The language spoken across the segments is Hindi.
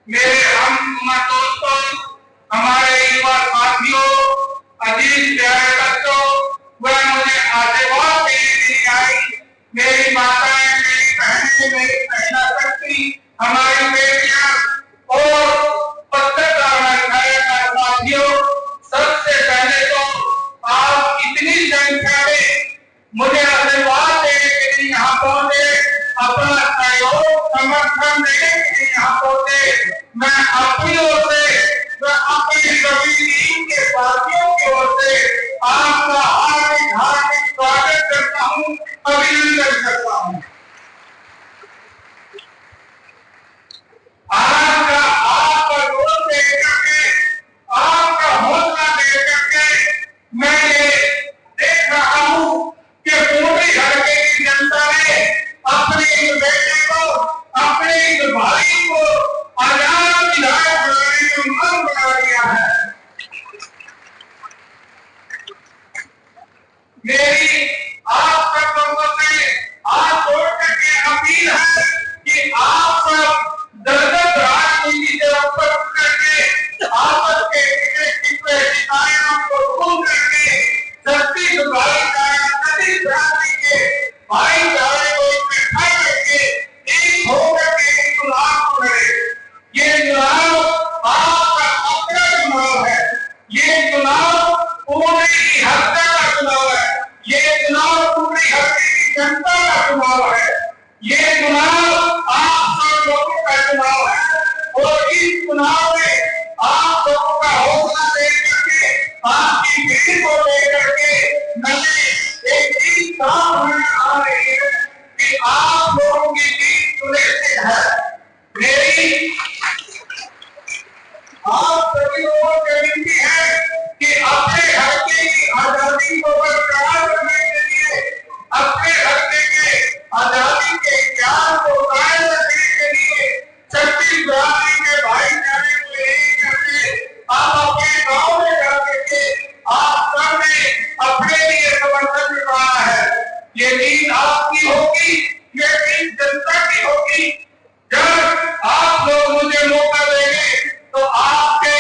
मेरे हम दोस्तों, हमारे युवा साथियों, अजीज प्यारे बच्चों, वह मुझे आशीर्वाद देने नहीं आई। मेरी माताएं, मेरी बहनें, मेरी महिला शक्ति, हमारी बेटियां और पत्रकार साथियों, सबसे पहले तो आप इतनी संख्या में मुझे आशीर्वाद देने के लिए यहाँ पहुंचे, अपना सहयोग समर्थन देने के लिए यहाँ पहुंचे। मैं अपनी ओर से, मैं अपनी सभी टीम के साथियों की ओर से आपका हार्दिक हार्दिक स्वागत करता हूँ, अभिनंदन करता हूँ। आपका जोर देकर के, आपका हौसला देकर के मैं ये देख रहा हूँ कि पूरी हल्के की जनता ने अपने इस बेटे को, अपने इस भाई को आजाद विधायक बनाने का मन बना लिया है। मेरी आप सब लोगों से हाथ जोड़ करके अपील है कि आप सब दलगत राजनीति से ऊपर उठ करके आपस के शिकायतों को दूर करके सच्ची भाईचारा, सच्ची भ्रांति के भाईचारे को इकट्ठा करके एक होकर के चुनाव को लड़े। ये चुनाव आपका अपना चुनाव है, ये चुनाव पूरी हत्या का चुनाव है, ये चुनाव पूरी हत्या की जनता का चुनाव है, ये चुनाव आप सब लोगों का चुनाव है। और इस चुनाव में आप लोगों का हौसला देकर के, आपकी पीढ़ी को लेकर के मैंने एक चीज साफ होने आ रही है कि आप लोगों की जीत सुनिश्चित है। मेरी आप सभी लोगों से विनती है कि अपने हल्के की आजादी को बरकरार रखने के लिए, अपने हल्के के आजादी के ज्ञान को कायम रखने के लिए छत्तीसगढ़ के भाईचारे को लेकर के आप अपने गांव में जाकर के आप सबने अपने लिए समर्थन जुटाया है। ये जीत आपकी होगी, ये जीत जनता की होगी। जब आप लोग मुझे मौका देंगे तो आपके,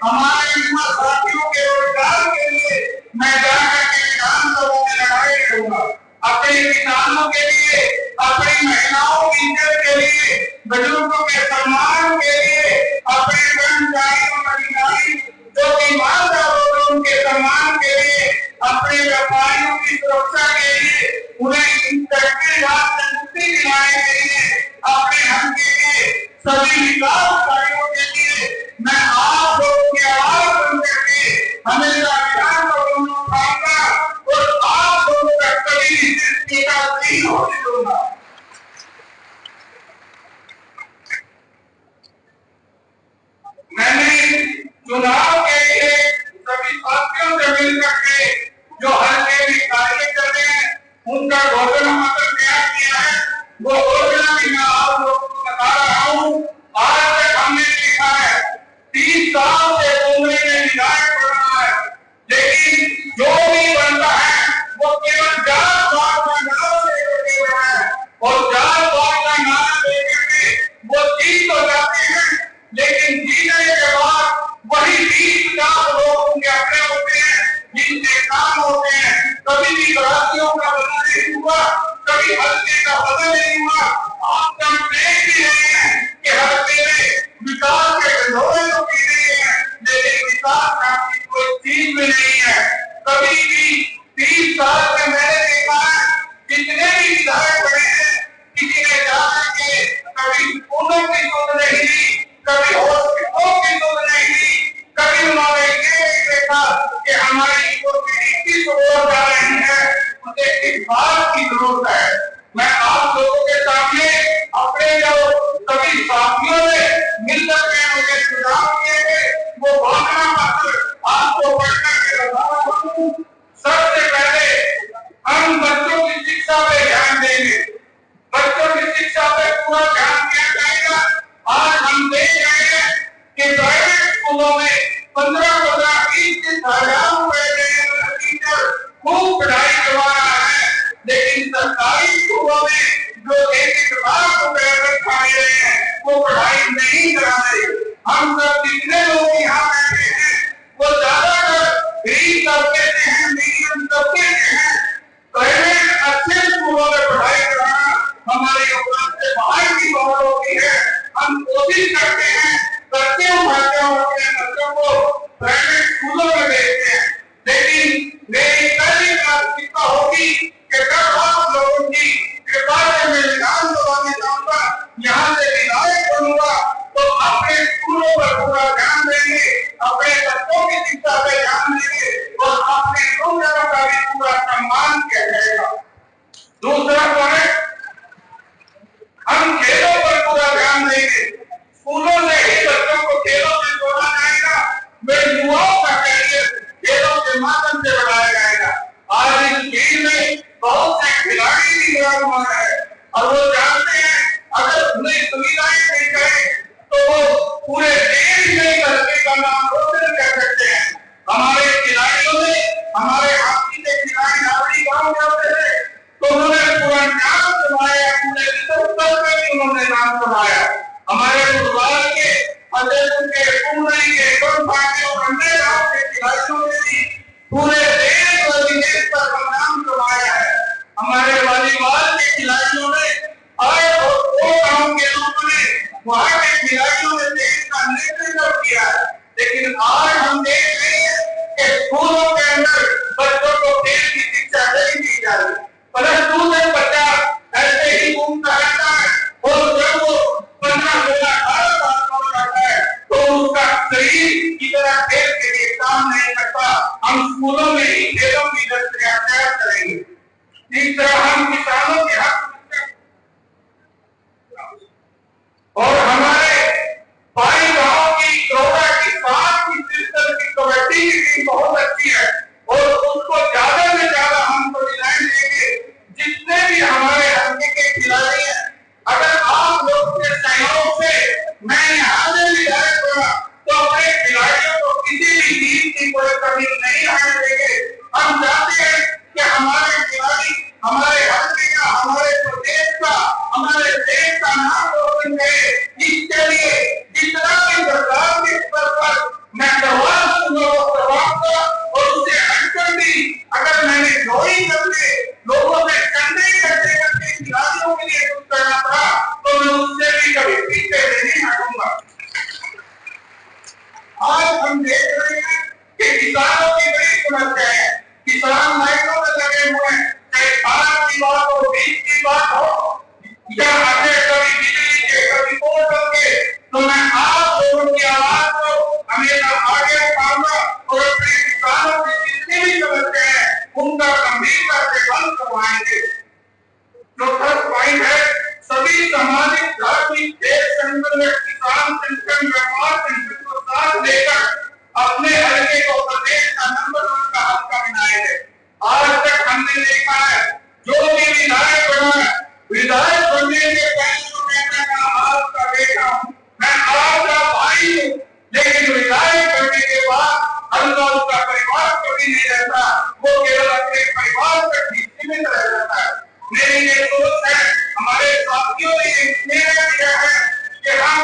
हमारे युवा साथियों के रोजगार के लिए मैं जाकर के विधानसभा में लड़ाई लड़ूंगा, अपने किसानों के लिए, अपनी महिलाओं की इज्जत के लिए, बुजुर्गों के सम्मान के लिए, अपने कर्मचारियों अधिकारी जो ईमानदार होते उनके सम्मान के लिए, अपने व्यापारियों की सुरक्षा के लिए, उन्हें इंटरनेट से मुक्ति दिलाने के लिए, अपने हल्के के सभी विकास कार्यों के लिए मैं आप लोगों की आवाज बन करके हमेशा विधानसभा में उठाऊंगा और आप लोगों का कभी नहीं होने दूंगा। मैंने चुनाव के लिए सभी साथियों से मिलकर के जो हल्के में कार्य कर रहे हैं उनका घोषणा पत्र तैयार किया है। वो घोषणा भी मैं आप लोगों को बता रहा हूँ। आज तक हमने लिखा है 30 साल से मुंबई में विधायक बना है, लेकिन जो भी बनता है वो केवल जात पात का नाम लेकर के बना है और जात पात का नाम लेकर के वो जीत तो जाते हैं, लेकिन जीतने के बाद वही 20-50 लोग उनके अपने होते हैं जिनके काम होते हैं। कभी भी घरातियों का बदल नहीं हुआ, कभी हल्के का बदल नहीं हुआ। आप सब देख भी रहे हैं कि हल्के में विकास के ढोले तो की रही है, लेकिन विकास नाम की कोई चीज भी नहीं है। कभी भी 30 साल में मैंने देखा है जितने भी विधायक बने हैं, किसी ने जाकर के कभी स्कूलों की सोच नहीं ली, कभी हॉस्पिटलों की सोच नहीं ली, कभी उन्होंने ये नहीं देखा कि हमारी यूनिवर्सिटी किस ओर जा रही है, उसे किस बात की जरूरत है। मैं आप लोगों के सामने अपने जो कोशिश करते हैं, करते हो अपने बच्चों को प्राइवेट स्कूलों में भेजते हैं, लेकिन मेरी पहली प्राथमिकता होगी कि जब आप लोगों की कृपा से मैं विधानसभा में जाऊंगा, यहाँ से विधायक बनूंगा, तो अपने स्कूलों पर पूरा ध्यान देंगे, अपने बच्चों की शिक्षा पे ध्यान देंगे और अपने लोगों का भी पूरा सम्मान किया जाएगा। दूसरा पॉइंट, हम खेलों पर पूरा ध्यान देंगे, स्कूलों से ही बच्चों को खेलों में जोड़ा जाएगा, वे युवाओं का कैरियर खेलों के माध्यम से बढ़ाया जाएगा। आज इस खेल में बहुत से खिलाड़ी भी विराजमान है और वो जानते हैं अगर उन्हें सुविधाएं दी जाए तो वो पूरे देश में धरती का नाम रोशन कर सकते हैं। हमारे खिलाड़ियों ने, हमारे हॉकी के खिलाड़ी नावड़ी गांव जाते थे तो उन्होंने पूरा नाम कमाया, पूरे विश्व स्तर पर भी उन्होंने नाम कमाया। हमारे फुटबॉल के अजयपुर के कुमरी के गुरफाटे और अन्य गांव के खिलाड़ियों ने भी पूरे देश और विदेश पर नाम कमाया है। हमारे वॉलीबॉल के खिलाड़ियों ने और वो गांव के लोगों ने, वहां के खिलाड़ियों ने देश का नेतृत्व किया है। लेकिन आज हम देख रहे हैं कि स्कूलों के अंदर बच्चों को खेल की शिक्षा नहीं दी जा रही, परंतु से बच्चा ऐसे ही घूमता रहता है और जब वो 15-16 18 साल का हो जाता है तो उसका शरीर की तरह खेल के लिए काम नहीं करता। हम स्कूलों में ही खेलों की दृष्टिया तैयार करेंगे। इस तरह हम किसानों के हक और हमारे भाई गांव की चौड़ा की 7 की कबड्डी की टीम बहुत अच्छी है और उसको ज्यादा से ज्यादा हम सुविधाएं देंगे। जितने भी हमारे हल्के के खिलाड़ी हैं, अगर आप लोग के सहयोग से मैं यहाँ से विधायक बना तो अपने खिलाड़ियों को किसी भी चीज की कोई कमी नहीं आने देंगे। हम चाहते हैं कि हमारे खिलाड़ी हमारे हल्के का, हमारे प्रदेश का, हमारे देश का नाम रोशन करे। इसके लिए जितना भी सरकार के स्तर पर मैं करवा सकूंगा और उससे हटकर भी अगर मैंने ड्रॉइंग करके लोगों से कंधे करते खिलाड़ियों के लिए कुछ करना पड़ा तो मैं उससे भी कभी पीछे नहीं हटूंगा। आज हम देख रहे हैं कि किसानों की बड़ी समस्या है, किसान लाइनों में लगे हुए हैं, चाहे खाद की बात हो, बीज की बात हो या अन्य कभी बिजली के, कभी पोर्टल के, तो मैं आप लोगों की आवाज को हमेशा आगे उठाऊंगा और अपने किसानों की जितनी भी समस्या है उनका गंभीरता से हल करवाएंगे। चौथा पॉइंट है, सभी सामाजिक, धार्मिक, देश संगठन, किसान संगठन, व्यापार संगठन को साथ लेकर अपने हल्के को प्रदेश का नंबर 1 का हल्का बनाएंगे। आज तक हमने देखा है जो भी विधायक बना है, विधायक बनने के पहले तो कहता था आपका बेटा हूं, मैं आपका भाई हूं, लेकिन विधायक बनने के बाद हल्का उसका परिवार कभी नहीं रहता, वो केवल अपने परिवार तक ही सीमित रह जाता है। मेरी ये सोच है, हमारे साथियों ने ये निर्णय किया है कि हम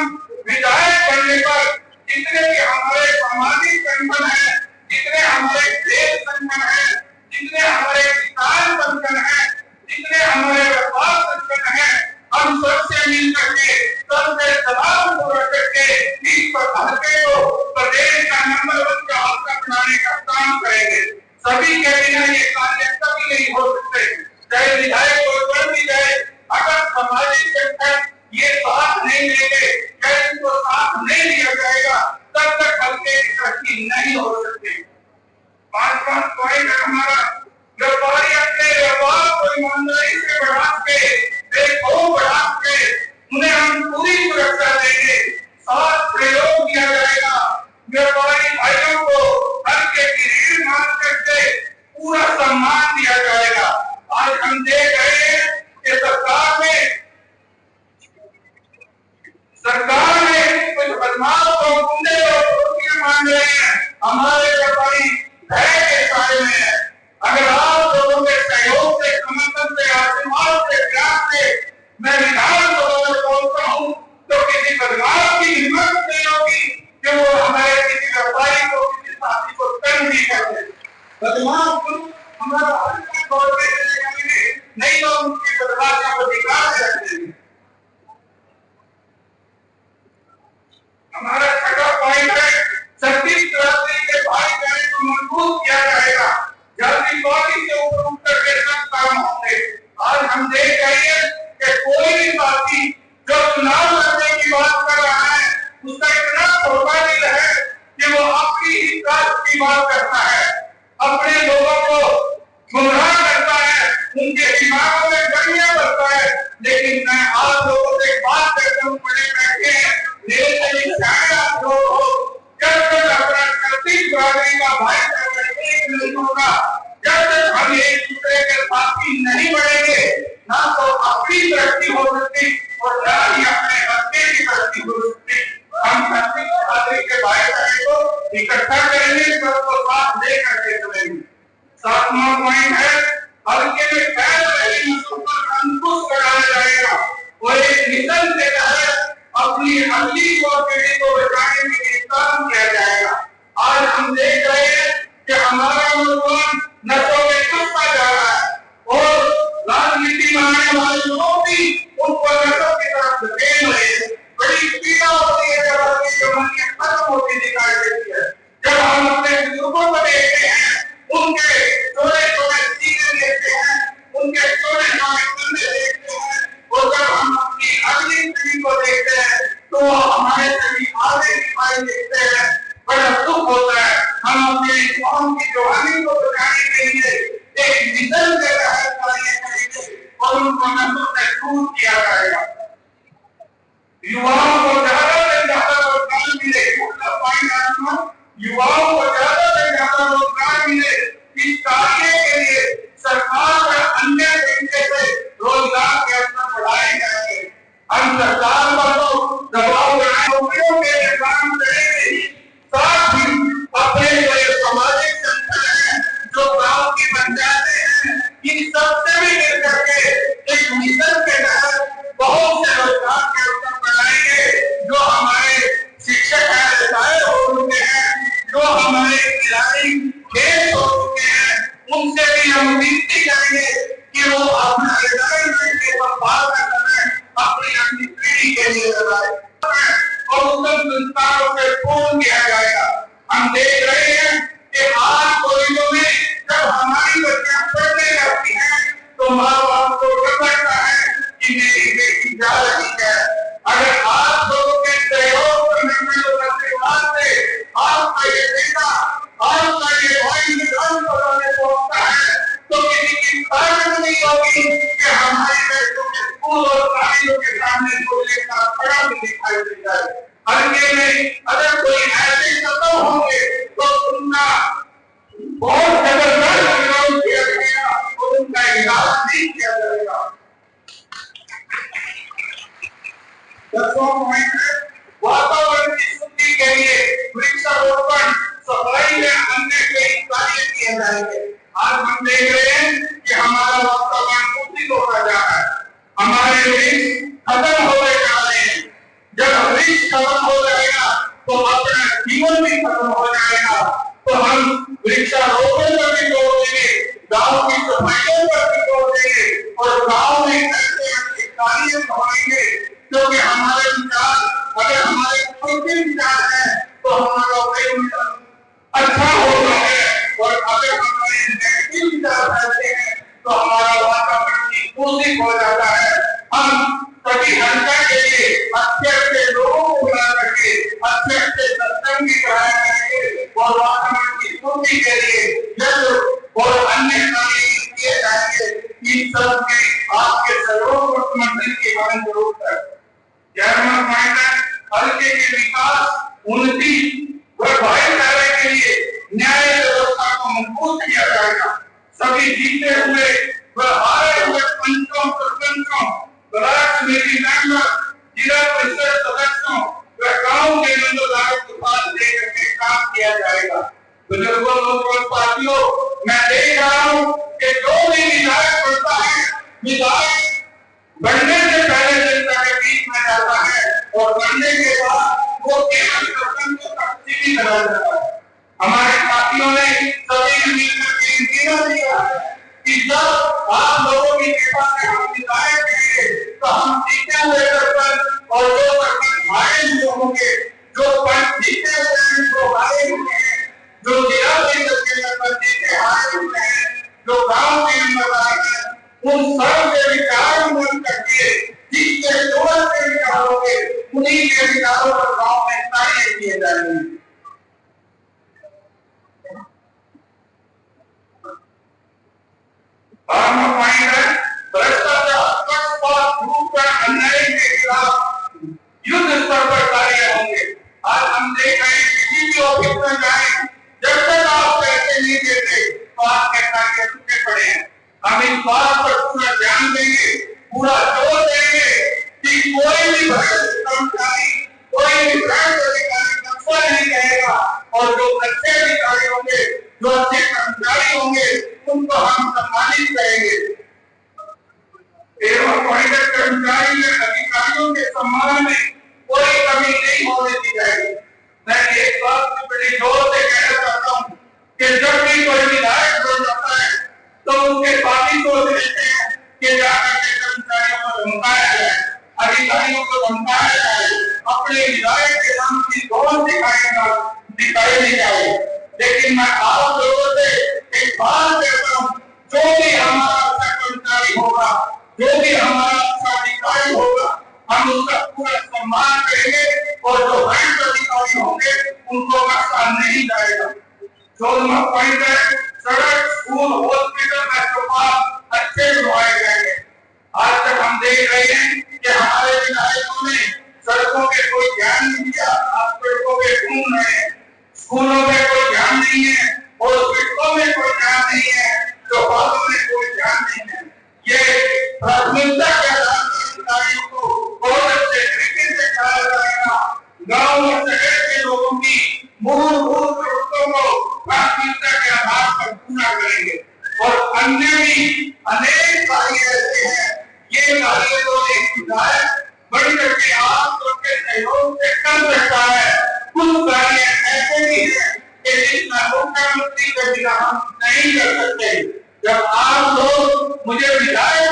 विधायक बनने पर जितने भी हमारे सामाजिक संगठन है, जितने हमारे देश संगठन है, जितने हमारे किसान संगठन है, जितने हमारे व्यापार संगठन है, हम सबसे मिल करके, सबसे दबाव पूरा करके इस हल्के को प्रदेश का नंबर 1 का हल्का बनाने का काम करेंगे। सभी के बिना ये कार्य कभी नहीं हो सकते, चाहे विधायक कोई बन भी जाए, अगर सामाजिक संगठन ये साथ नहीं लेंगे, चाहे इनको साथ नहीं लिया जाएगा, तब तक हल्के की तरक्की नहीं हो सकती। 5वां पॉइंट है हमारा, व्यापारी अपने व्यापार को ईमानदारी से बढ़ा के, देखो बढ़ा के, उन्हें हम पूरी सुरक्षा देंगे, साथ प्रयोग किया जाएगा। व्यापारी भाइयों को हल्के की रीढ़ मान करके पूरा सम्मान दिया जाएगा। आज हम देख रहे हैं कि सरकार ने कुछ बदमाश और गुंडे और कुर्सियां मांग रहे हैं, हमारे व्यापारी भय के साए में है। अगर आप लोगों के सहयोग से, समर्थन से, आशीर्वाद से, प्यार से मैं विधानसभा में पहुंचता हूं तो किसी बदमाश की हिम्मत नहीं होगी कि वो हमारे किसी हमारा छठा पॉइंट है छत्तीस क्रांति के भाईचारे को मजबूत किया जाएगा। जल्दी बॉडी से ऊपर उठकर के सब काम होंगे। आज हम देख रहे हैं कि कोई भी पार्टी जो चुनाव लड़ने की बात कर रहा है उसका इतना प्रोफाइल है कि वो अपनी ही कास्ट की बात करता है, अपने लोगों को गुमराह करता है, उनके दिमागों में गड़ियां भरता है। लेकिन मैं आप लोगों से बात करता हूँ, बड़े बैठे हैं, मेरे से चाहे आप लोग हो, जब तक अपना छत्तीस ब्रादरी का भाईचारा एक नहीं होगा, जब तक हम एक दूसरे के साथी नहीं बढ़ेंगे, ना तो अपनी तरक्की हो सकती और ना ही अपने बच्चे की तरक्की हो सकती। हम छत्तीस ब्रादरी के भाईचारे को इकट्ठा करेंगे, सबको साथ लेकर के चलेंगे। सातवां पॉइंट है हल्के में फैल रही नस्लों पर अंकुश लगाया जाएगा और एक मिशन के तहत अपनी अगली पीढ़ी को बचाने के लिए काम किया जाएगा। आज हम देख रहे हैं कि हमारा नौजवान नशों में डूबता जा रहा है और राजनीति बनाने वाले लोग भी उनको नशों की तरफ धकेल रहे हैं। बड़ी पीड़ा होती है जब आपकी जवानियां खत्म होती दिखाई देती है। जब हम अपने बुजुर्गों को देखते हैं, उनके छोटे छोटे सीने देखते हैं, उनके छोटे छोटे कंधे देखते हैं, और जब हम अपनी अगली पीढ़ी को देखते हैं तो हमारे सभी आगे दिखाई देखते हैं। बड़ा दुख होता है। हम अपने कौम की जवानी को बचाने के लिए एक मिशन के तहत कार्य करेंगे और उनको नशों से दूर किया जाएगा। युवाओं को ज्यादा से ज्यादा रोजगार मिले, युवाओं को ज्यादा से ज्यादा रोजगार मिले, इस कार्य के लिए सरकार का अन्य तरीके से रोजगार के अवसर बढ़ाए जाएंगे। हम सरकार पर तो दबाव बनाए नौकरियों के काम करेंगे, साथ ही अपने जो सामाजिक संगठन है, जो गांव की पंचायतें हैं, इन सबसे भी मिल करके एक मिशन के तहत बहुत से रोजगार के अवसर बनाएंगे। जो हमारे शिक्षक हैं रिटायर हो चुके हैं, जो हमारे खिलाड़ी खेल हो चुके हैं, उनसे भी हम विनती करेंगे कि वो अपना रिटायरमेंट के बाद का समय अपनी अगली पीढ़ी के लिए लगाए और उत्तम संस्कारों से पूर्ण किया जाएगा। हम देख रहे हैं कि आज कॉलेजों में जब हमारी बच्चियां पढ़ने जाती हैं तो माँ बाप को डर लगता है कि मेरी बेटी जा रही है। अगर आप लोगों के सहयोग करने से आपका ये बेटा, आपका ये भाई निशान बनाने पहुंचता है तो किसी की ताकत नहीं होगी कि हमारे बेटों के स्कूल और कॉलेजों के सामने बोलने का खड़ा भी दिखाई दे जाए। हल्के में अगर कोई ऐसे कदम होंगे तो उनका बहुत जबरदस्त विरोध किया जाएगा और उनका इलाज नहीं किया जाएगा। दसवां पॉइंट है वातावरण की शुद्धि के लिए वृक्षारोपण, सफाई में अन्य कई कार्य किए जाएंगे। आज हम देख रहे हैं कि हमारा वातावरण दूषित होता जा रहा है, हमारे वृक्ष खत्म होते जा रहे हैं। जब वृक्ष खत्म हो जाएगा तो अपना जीवन भी खत्म हो जाएगा। तो हम वृक्षारोपण पर भी जोर देंगे, गाँव की सफाइयों पर भी जोर देंगे और गाँव में ऐसे ऐसे कार्य होंगे क्योंकि हमारे विचार, अगर हमारे खुद विचार है तो हमारा अच्छा होता है और अगर हमारे नेगेटिव विचार रहते हैं तो हमारा वातावरण दूषित हो जाता है। हम सभी हल्का के लिए अच्छे अच्छे लोगों को बुला करके अच्छे अच्छे सत्संग भी कराया करेंगे और वातावरण की शुद्धि के लिए जल और अन्य कार्य किए जाएंगे। इन सब में आपके सहयोग और समर्थन की हमें जरूरत है। 11वां पॉइंट है हल्के के विकास, उन्नति व भाईचारे के लिए न्याय व्यवस्था को मजबूत किया जाएगा। सभी जीते हुए व हारे हुए पंचों, सरपंचों, ब्लॉक कमेटी मेंबर, जिला परिषद सदस्यों व गांव के नंदलाल को साथ लेकर के काम किया जाएगा। बुजुर्गों, नौजवान साथियों, मैं देख रहा हूँ कि जो भी विधायक बनता है, विधायक बनने से पहले जनता के बीच में जाता है और बनने के बाद वो केवल सरपंच को तस्दीकी करा जाता है। हमारे साथियों ने सभी मिलकर के इंतजार किया कि जब आप लोगों की कृपा से हम विधायक बनेंगे तो हम जीते हुए सरपंच और जो सरपंच भाई जो होंगे, जो उन सब के विचार मन करके जिसके जोर के विचार होंगे उन्हीं के विचारों पर गांव में कार्य किए जाएंगे। भ्रष्टाचार, पक्षपात, झूठ और अन्याय के खिलाफ युद्ध स्तर पर कार्य होंगे। आज हम देख रहे हैं किसी भी ऑफिस में जाए, जब तक आप पैसे नहीं देते तो आपके कार्य रुके पड़े हैं। हम इस बात पर पूरा ध्यान देंगे, पूरा जोर देंगे कि कोई भी भ्रष्ट कर्मचारी, कोई भी भ्रष्ट अधिकारी नक्शा नहीं रहेगा और जो अच्छे अधिकारी होंगे, जो अच्छे कर्मचारी होंगे, उनको हम सम्मानित करेंगे। एवं पॉइंटेड कर्मचारी या अधिकारियों के सम्मान में कोई कमी नहीं होने दी जाएगी। मैं एक बात बड़ी जोर से कहना चाहता हूँ कि जब भी कोई विधायक हो जाता है तो उनके पार्टी को देते हैं कि जाकर के कर्मचारियों को धमकाया जाए, अधिकारियों को धमकाया जाए, अपने विधायक के नाम की जोर दिखाई नहीं जाए। लेकिन मैं आप लोगों से एक बात कहता हूँ, जो भी हमारा अच्छा कर्मचारी होगा, जो भी हमारा अच्छा अधिकारी होगा, हम उसका पूरा सम्मान करेंगे और जो भ्रष्ट अधिकारी होंगे उनको बख्शा नहीं जाएगा। 14वां पॉइंट है, सड़क, स्कूल, हॉस्पिटल, अस्पताल अच्छे बनवाए जाएंगे। आज तक हम देख रहे हैं कि हमारे विधायकों ने सड़कों पे कोई ध्यान नहीं दिया, आज सड़कों पे घूम रहे हैं, स्कूलों में कोई ध्यान नहीं है, हॉस्पिटलों में कोई ध्यान नहीं है, चौपालों में कोई ध्यान नहीं है। ये प्राथमिकता के आधार पर अधिकारियों को बहुत अच्छे तरीके से कराया जाएगा। गांव और शहर के लोगों की मूलभूत जरूरतों को प्राथमिकता के आधार पर पूरा करेंगे। और अन्य भी अनेक कार्य ऐसे हैं, ये कार्य तो एक विधायक बढ़ करके आप सबके सहयोग से कर सकता है। कुछ कार्य ऐसे भी है कि जिसमें मुख्यमंत्री के बिना हम नहीं कर सकते। जब आप लोग मुझे विधायक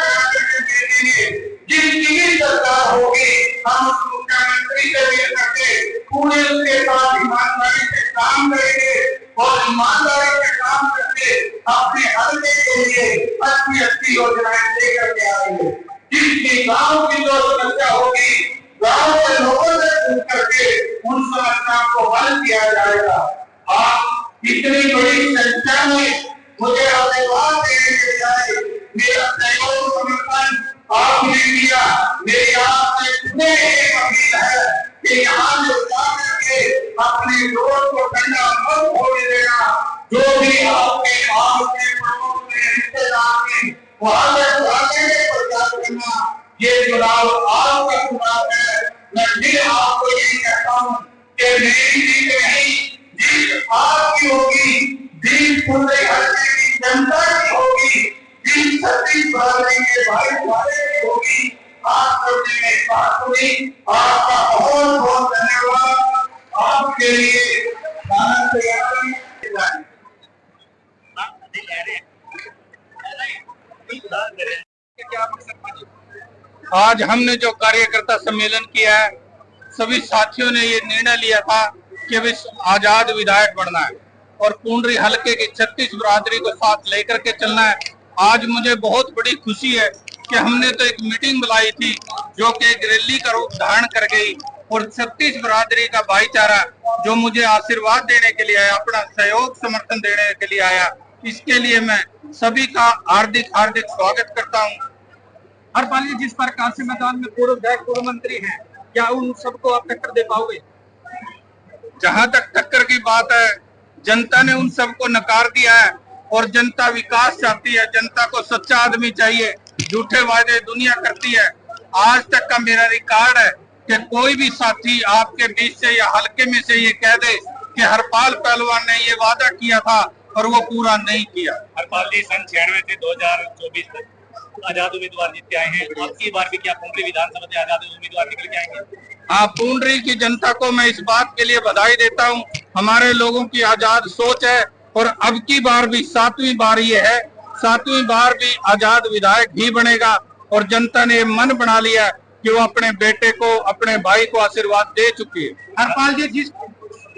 देंगे, जिसकी भी सरकार होगी, हम उस मुख्यमंत्री से मिल करके पूरे उसके साथ ईमानदारी से काम करेंगे और ईमानदारी से काम करके अपने हल्के के लिए अच्छी अच्छी योजनाएं लेकर के आएंगे। जिसकी गांव की जो समस्या होगी, गांव के लोगों से पूछ करके उन समस्याओं को हल किया जाएगा। आप इतनी बड़ी संख्या में मुझे आशीर्वाद देने के लिए मेरा सहयोग समर्थन आपने दिया। मेरी आपसे इतने एक अपील है कि यहाँ जो जाकर के अपने रोड को ठंडा मत होने देना। जो भी आपके पड़ोस में रिश्तेदार में वहां तक जाने में प्रचार करना। ये चुनाव आपका चुनाव है। मैं फिर आपको यही कहता हूँ कि मेरी जीत नहीं, जीत आपकी होगी, जीत पूरे हल्के की जनता की होगी, जीत छत्तीसगढ़ के भाईचारे की होगी। आप सबने मेरी बात सुनी, आपका बहुत बहुत धन्यवाद। आपके लिए खाना तैयार है। आज हमने जो कार्यकर्ता सम्मेलन किया है, सभी साथियों ने ये निर्णय लिया था कि अब आजाद विधायक बनना है और पुंडरी हलके की 36 बिरादरी को साथ लेकर के चलना है। आज मुझे बहुत बड़ी खुशी है कि हमने तो एक मीटिंग बुलाई थी जो कि एक रैली का रूप धारण कर गई और 36 बिरादरी का भाईचारा जो मुझे आशीर्वाद देने के लिए आया, अपना सहयोग समर्थन देने के लिए आया, इसके लिए मैं सभी का हार्दिक हार्दिक स्वागत करता हूँ। हरपाल जी, जिस प्रकार से मैदान में पूर्व विधायक, पूर्व मंत्री हैं, क्या उन सबको आप टक्कर दे पाओगे? जहां तक टक्कर की बात है, जनता ने उन सबको नकार दिया है और जनता विकास चाहती है। जनता को सच्चा आदमी चाहिए, झूठे वादे दुनिया करती है। आज तक का मेरा रिकॉर्ड है कि कोई भी साथी आपके बीच से या हल्के में से ये कह दे कि हरपाल पहलवान ने ये वादा किया था और वो पूरा नहीं किया। हरपाल जी सन 96 से 2024 तक आजाद उम्मीदवार जीत के आए हैं। आपकी बार भी क्या पुंडरी विधानसभा से आजाद उम्मीदवार निकल के आएंगे? हाँ, पुंडरी की जनता को मैं इस बात के लिए बधाई देता हूँ। हमारे लोगों की आजाद सोच है और अब की बार भी 7वीं बार ये है, 7वीं बार भी आजाद विधायक ही बनेगा और जनता ने मन बना लिया कि वो अपने बेटे को, अपने भाई को आशीर्वाद दे चुकी है। हरपाल जी, जिस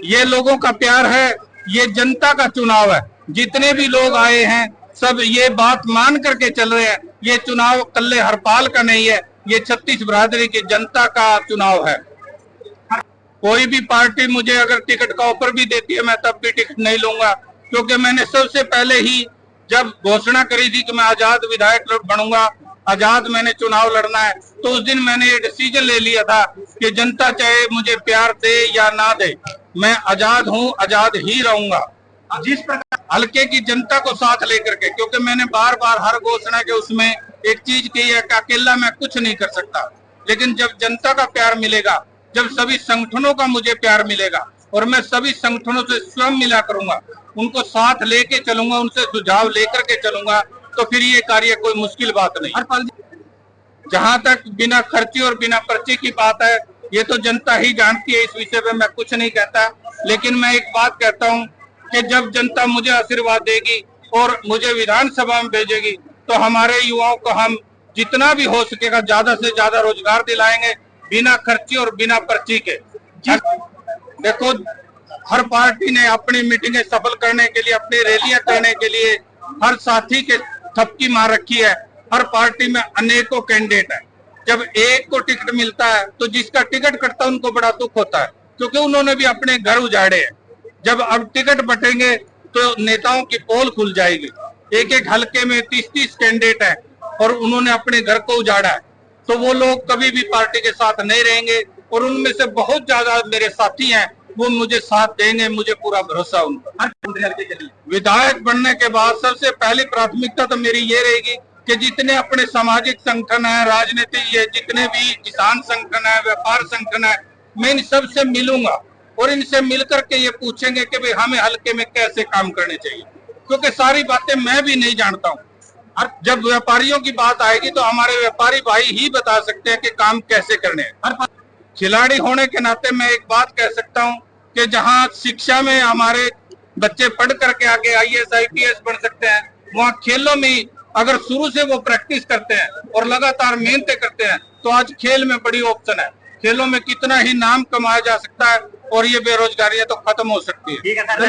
ये लोगों का प्यार है, ये जनता का चुनाव है। जितने भी लोग आए हैं सब ये बात मान करके चल रहे हैं ये चुनाव कल्ले हरपाल का नहीं है, ये छत्तीस बिरादरी की जनता का चुनाव है। कोई भी पार्टी मुझे अगर टिकट का ऑफर भी देती है, मैं तब भी टिकट नहीं लूंगा, क्योंकि मैंने सबसे पहले ही जब घोषणा करी थी कि मैं आजाद विधायक बनूंगा, आजाद मैंने चुनाव लड़ना है, तो उस दिन मैंने ये डिसीजन ले लिया था कि जनता चाहे मुझे प्यार दे या ना दे, मैं आजाद हूँ, आजाद ही रहूंगा। जिस प्रकार हल्के की जनता को साथ लेकर के, क्योंकि मैंने बार बार हर घोषणा के उसमें एक चीज की है कि अकेला मैं कुछ नहीं कर सकता, लेकिन जब जनता का प्यार मिलेगा, जब सभी संगठनों का मुझे प्यार मिलेगा और मैं सभी संगठनों से स्वयं मिला करूंगा, उनको साथ लेके चलूंगा, उनसे सुझाव लेकर के चलूंगा, तो फिर ये कार्य कोई मुश्किल बात नहीं। हरपाल जी, जहां तक बिना खर्ची और बिना पर्ची की बात है, ये तो जनता ही जानती है, इस विषय पे मैं कुछ नहीं कहता। लेकिन मैं एक बात कहता हूं कि जब जनता मुझे आशीर्वाद देगी और मुझे विधानसभा में भेजेगी, तो हमारे युवाओं को हम जितना भी हो सकेगा ज्यादा से ज्यादा रोजगार दिलाएंगे, बिना खर्ची और बिना पर्ची के। देखो, हर पार्टी ने अपनी मीटिंगें सफल करने के लिए, अपनी रैलियां करने के लिए हर साथी के थपकी मार रखी है। हर पार्टी में अनेकों कैंडिडेट है, जब एक को टिकट मिलता है तो जिसका टिकट कटता है उनको बड़ा दुख होता है, क्योंकि उन्होंने भी अपने घर उजाड़े हैं। जब अब टिकट बटेंगे तो नेताओं की पोल खुल जाएगी। एक एक हलके में 30-30 कैंडिडेट है और उन्होंने अपने घर को उजाड़ा है, तो वो लोग कभी भी पार्टी के साथ नहीं रहेंगे। और उनमें से बहुत ज्यादा मेरे साथी हैं, वो मुझे साथ देंगे, मुझे पूरा भरोसा उनका। विधायक बनने के बाद सबसे पहली प्राथमिकता तो मेरी ये रहेगी कि जितने अपने सामाजिक संगठन है, राजनीति है, जितने भी किसान संगठन है, व्यापार संगठन है, मैं इन सबसे मिलूंगा और इनसे मिलकर के ये पूछेंगे कि भाई हमें हल्के में कैसे काम करने चाहिए, क्योंकि सारी बातें मैं भी नहीं जानता हूँ। जब व्यापारियों की बात आएगी तो हमारे व्यापारी भाई ही बता सकते हैं कि काम कैसे करने हैं। खिलाड़ी होने के नाते मैं एक बात कह सकता हूँ कि जहाँ शिक्षा में हमारे बच्चे पढ़ करके आगे IAS IPS बन सकते हैं, वहाँ खेलों में अगर शुरू से वो प्रैक्टिस करते हैं और लगातार मेहनत करते हैं, तो आज खेल में बड़ी ऑप्शन है। खेलों में कितना ही नाम कमाया जा सकता है और ये बेरोजगारी तो खत्म हो सकती है।